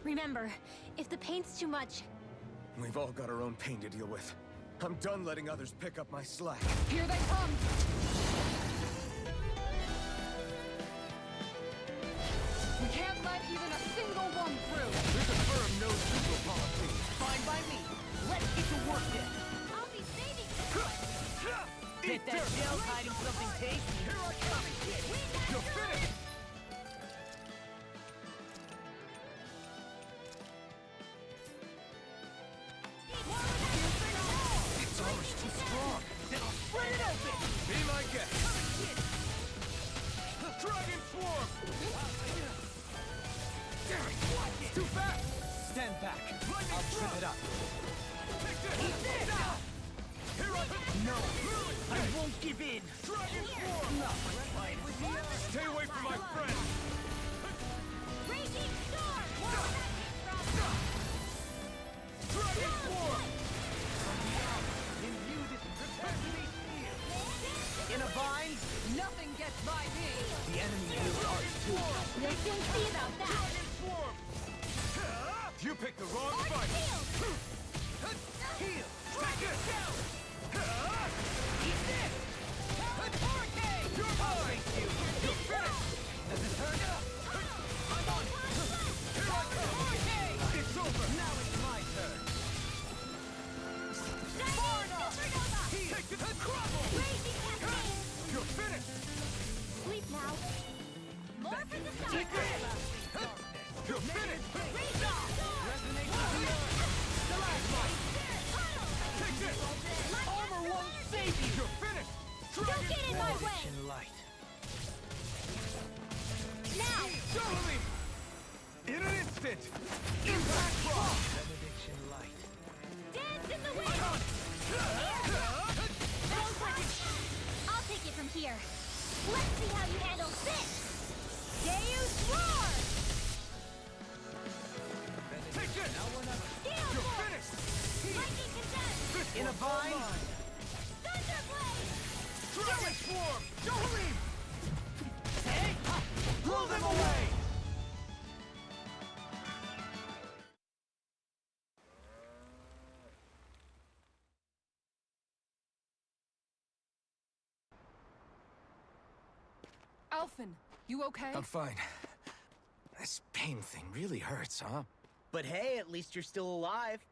Remember, if the pain's too much, We've all got our own pain to deal with. I'm done letting others pick up my slack. Here they come! We can't let even a single one through! There's a firm no-lethal policy. Fine by me. Let's get to work then. I'll be saving you! Bet that shell's hiding something tasty. Here I come! You're finished! Its armor's too strong. Then I'll spread it open. Be my guest. Dragon Swarm! Damn it! It's too fast! Stand back. I'll trip it up. Eat this! Here I come! No, I won't give in. Dragon Swarm! Not my finest. Stay away from my friend! Raging storm! Dragon Swarm! Imbue this perpetually fear. In a bind, Nothing gets by me! the enemy will ours too. We'll soon see about that! Dragon Swarm! You picked the wrong fight! Heal. Take this! Eat this. Hurricane. You're mine! You're finished! Does it hurt? I'm on. Here I come! Hurricane. It's over! Now it's my turn. Take this and crumble! Raging cascade! You're finished! Sleep now! More for the Take sun! this. You're finished! Raging storm! Resonate with the earth. Stalagmite. Take this! Armor won't save you. You're finished! Don't Dragon get in my way! Benediction light. Now! Double me! In an instant! Impact rock. Benediction light. Dance in the wind! Don't push it! I'll take it from here. Let's see how you handle this! Deus Roar! Take this! Steel You're Force! finished! Lightning Condensed! This In a one's all bind. mine. Thunderblade! Dragon Swarm! Johalim. Hey! Blow them away. Alphen, you okay? I'm fine. This pain thing really hurts, huh? But hey, at least you're still alive.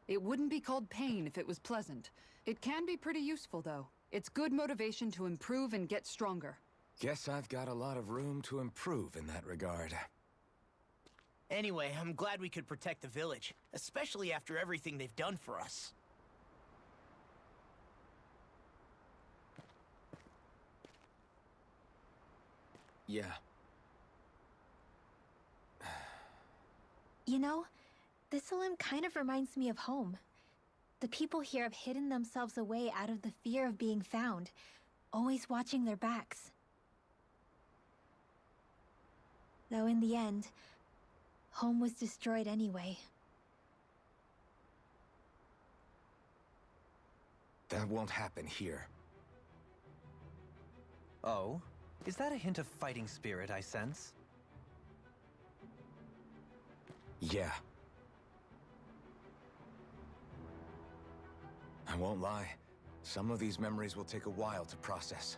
It wouldn't be called pain if it was pleasant. It can be pretty useful, though. It's good motivation to improve and get stronger. Guess I've got a lot of room to improve in that regard. Anyway, I'm glad we could protect the village, especially after everything they've done for us. Yeah. You know, Thistleum kind of reminds me of home. The people here have hidden themselves away out of the fear of being found, always watching their backs. Though in the end, home was destroyed anyway. That won't happen here. Oh? Is that a hint of fighting spirit I sense? Yeah. I won't lie. Some of these memories will take a while to process.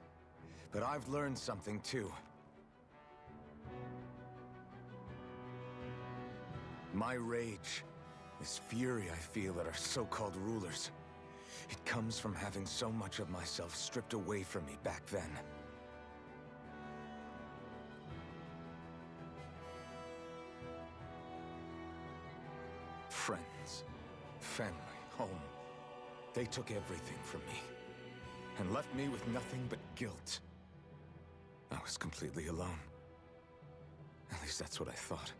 But I've learned something too. My rage, this fury I feel at our so-called rulers, it comes from having so much of myself stripped away from me back then. Friends, family, home. They took everything from me, and left me with nothing but guilt. I was completely alone. At least that's what I thought.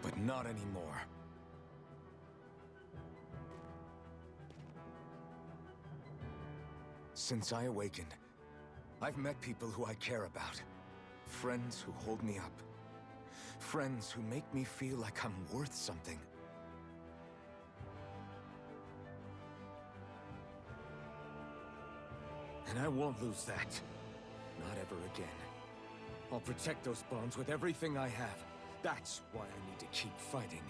But not anymore. Since I awakened, I've met people who I care about. Friends who hold me up. Friends who make me feel like I'm worth something. And I won't lose that. Not ever again. I'll protect those bonds with everything I have. That's why I need to keep fighting.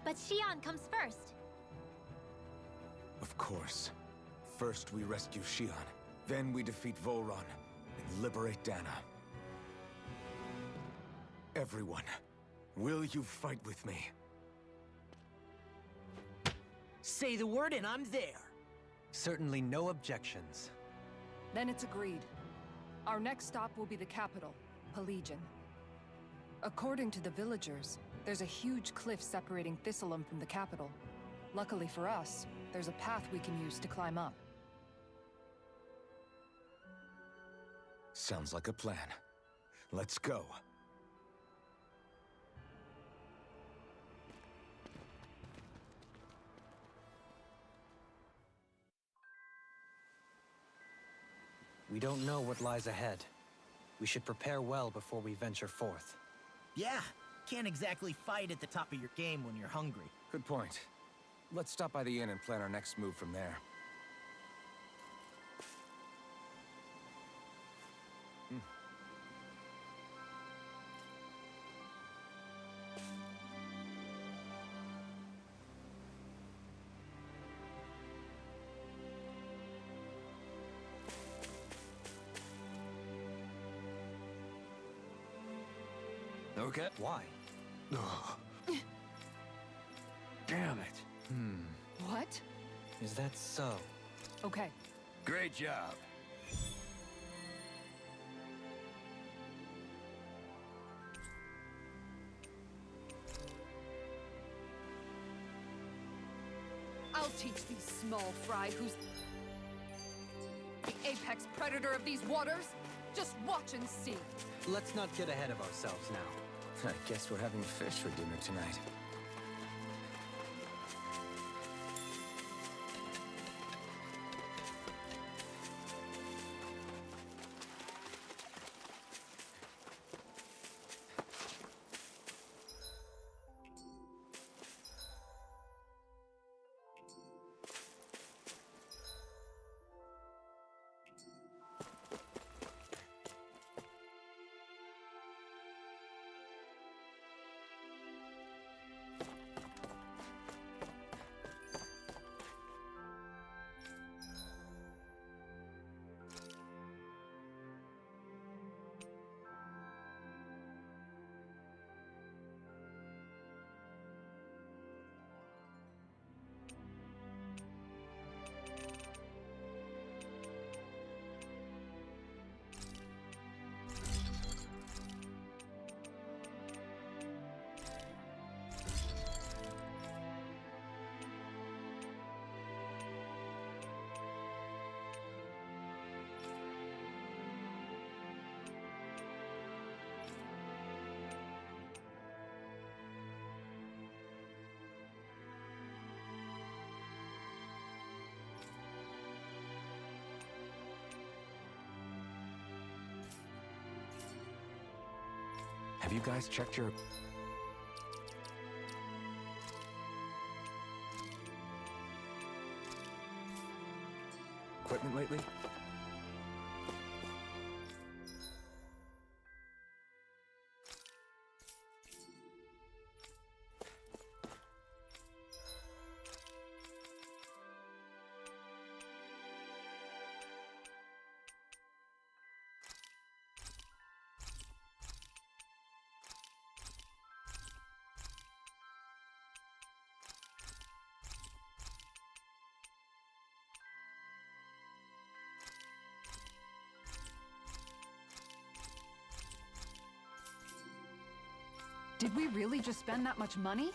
But Xion comes first. Of course. First we rescue Xion, then we defeat Volron and liberate Dana. Everyone, will you fight with me? Say the word and I'm there. Certainly no objections. Then it's agreed. Our next stop will be the capital, Pelegion. According to the villagers, there's a huge cliff separating Thistleum from the capital. Luckily for us, there's a path we can use to climb up. Sounds like a plan. Let's go. We don't know what lies ahead. We should prepare well before we venture forth. Yeah, can't exactly fight at the top of your game when you're hungry. Good point. Let's stop by the inn and plan our next move from there. Okay. Why? Damn it. What? Is that so? Okay. Great job. I'll teach these small fry who's the apex predator of these waters. Just watch and see. Let's not get ahead of ourselves now. I guess we're having fish for dinner tonight. Have you guys checked your... equipment lately? Did we really just spend that much money?